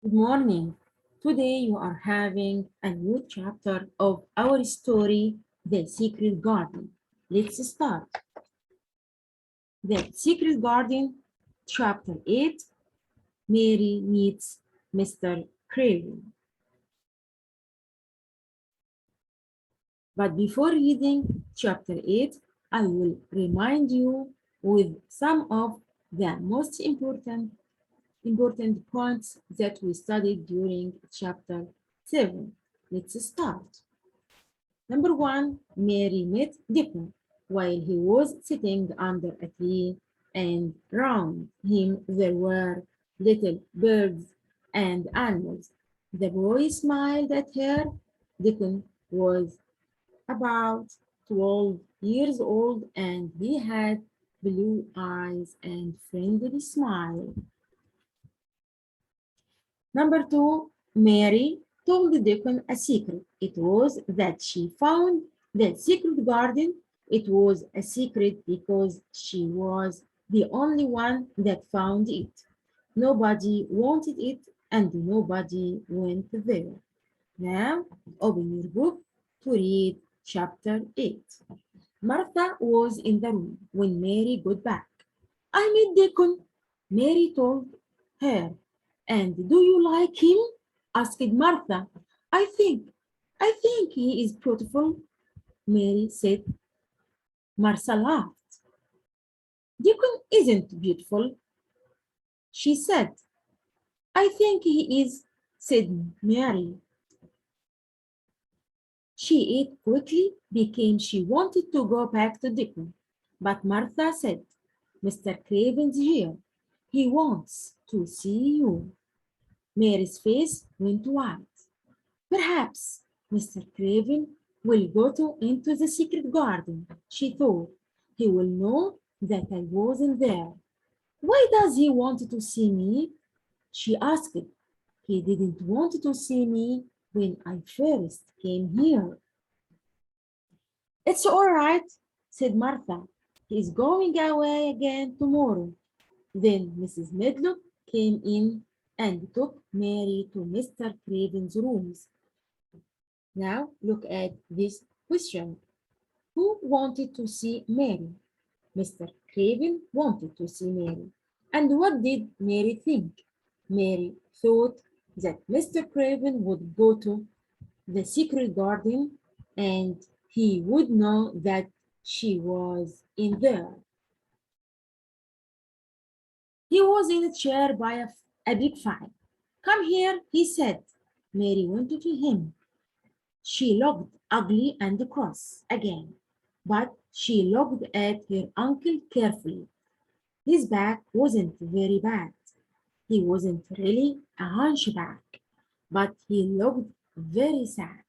Good morning. Today you are having a new chapter of our story, The Secret Garden. Let's start. The Secret Garden, Chapter 8, Mary meets Mr. Craven. But before reading Chapter 8, I will remind you with some of the most important points that we studied during Chapter 7. Let's start. Number one, Mary met Dickon while he was sitting under a tree, and round him there were little birds and animals. The boy smiled at her. Dickon was about 12 years old and he had blue eyes and friendly smile. Number two, Mary told the deacon a secret. It was that she found the secret garden. It was a secret because she was the only one that found it. Nobody wanted it and nobody went there. Now, open your book to read chapter 8. Martha was in the room when Mary got back. I met Deacon, Mary told her. And do you like him? Asked Martha. I think, I think he is beautiful, Mary said. Martha laughed. Deacon isn't beautiful, she said. I think he is, said Mary. She ate quickly, became she wanted to go back to Deacon. But Martha said, Mr. Craven's here. He wants to see you. Mary's face went white. Perhaps Mr. Craven will go into the secret garden, she thought. He will know that I wasn't there. Why does he want to see me? She asked. He didn't want to see me when I first came here. It's all right, said Martha. He is going away again tomorrow. Then Mrs. Medlock came in and took Mary to Mr. Craven's rooms. Now look at this question. Who wanted to see Mary? Mr. Craven wanted to see Mary. And what did Mary think? Mary thought that Mr. Craven would go to the secret garden and he would know that she was in there. He was in a chair by a big fire. Come here, he said. Mary went to him. She looked ugly and cross again, but she looked at her uncle carefully. His back wasn't very bad. He wasn't really a hunchback, but he looked very sad.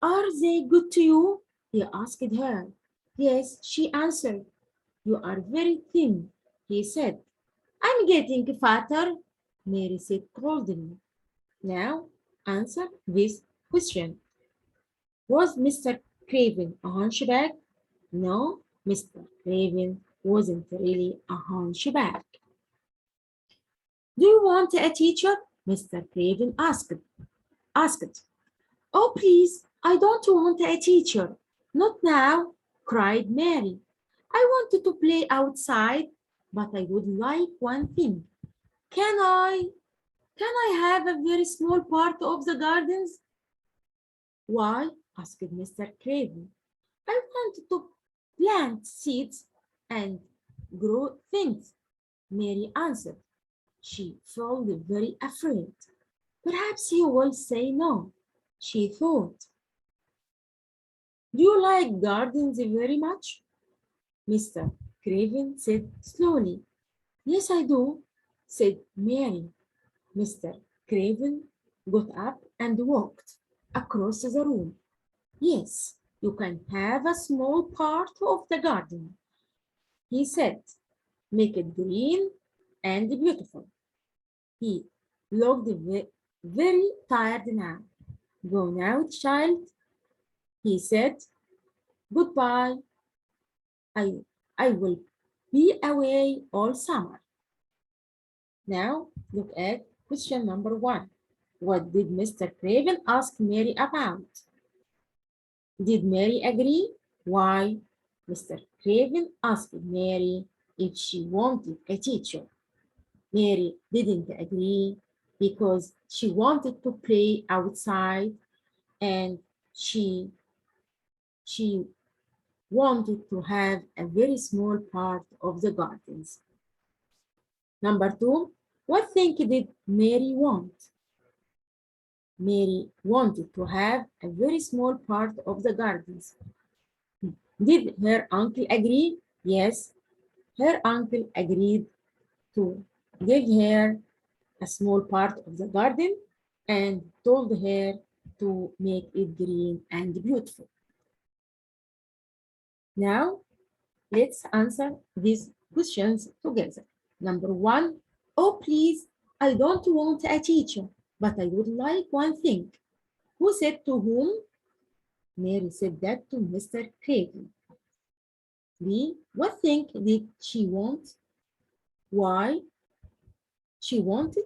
Are they good to you? He asked her. Yes, she answered. You are very thin, he said. I'm getting fatter, Mary said coldly. Now, answer this question. Was Mr. Craven a hunchback? No, Mr. Craven wasn't really a hunchback. Do you want a teacher? Mr. Craven asked. Oh, please, I don't want a teacher. Not now, cried Mary. I wanted to play outside, but I would like one thing. Can I? Can I have a very small part of the gardens? Why? Asked Mr. Craven. I want to plant seeds and grow things, Mary answered. She felt very afraid. Perhaps he will say no, she thought. Do you like gardens very much? Mr. Craven said slowly. Yes, I do, said Mary. Mr. Craven got up and walked across the room. Yes, you can have a small part of the garden, he said. Make it green and beautiful. He looked very tired now. Go now, child, he said. Goodbye. I, I will be away all summer. Now look at Question number 1. What did Mr. Craven ask Mary about? Did Mary agree? Why? Mr. Craven asked Mary if she wanted a teacher. Mary didn't agree because she wanted to play outside and she wanted to have a very small part of the gardens. Number 2, what thing did Mary want? Mary wanted to have a very small part of the gardens. Did her uncle agree? Yes, her uncle agreed to give her a small part of the garden and told her to make it green and beautiful. Now, let's answer these questions together. Number 1, oh please, I don't want a teacher, but I would like one thing. Who said to whom? Mary said that to Mr. Craven. B, what thing did she want? Why? She wanted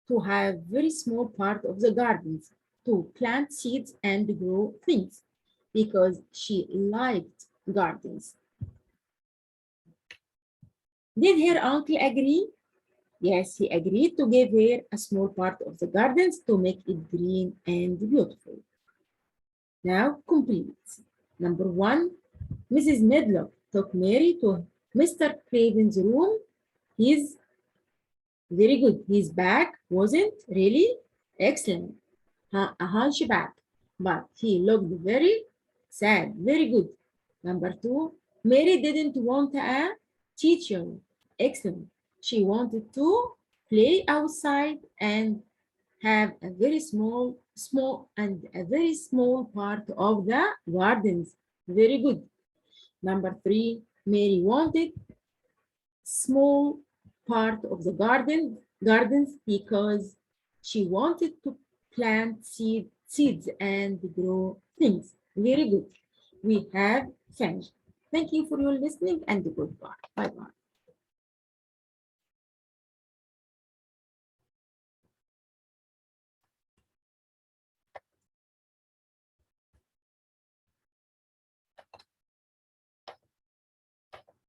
to have very small part of the gardens to plant seeds and grow things because she liked gardens. Did her uncle agree? Yes, he agreed to give her a small part of the gardens to make it green and beautiful. Now complete. Number 1, Mrs. Medlock took Mary to Mr. Craven's room. He's very good. He's back, wasn't really? Excellent. A hunchback, but he looked very sad. Very good. Number 2, Mary didn't want a teacher. Excellent. She wanted to play outside and have a very small part of the gardens. Very good. Number 3, Mary wanted small part of the gardens because she wanted to plant seeds and grow things. Very good. We have finished. Thank you for your listening and goodbye. Bye bye.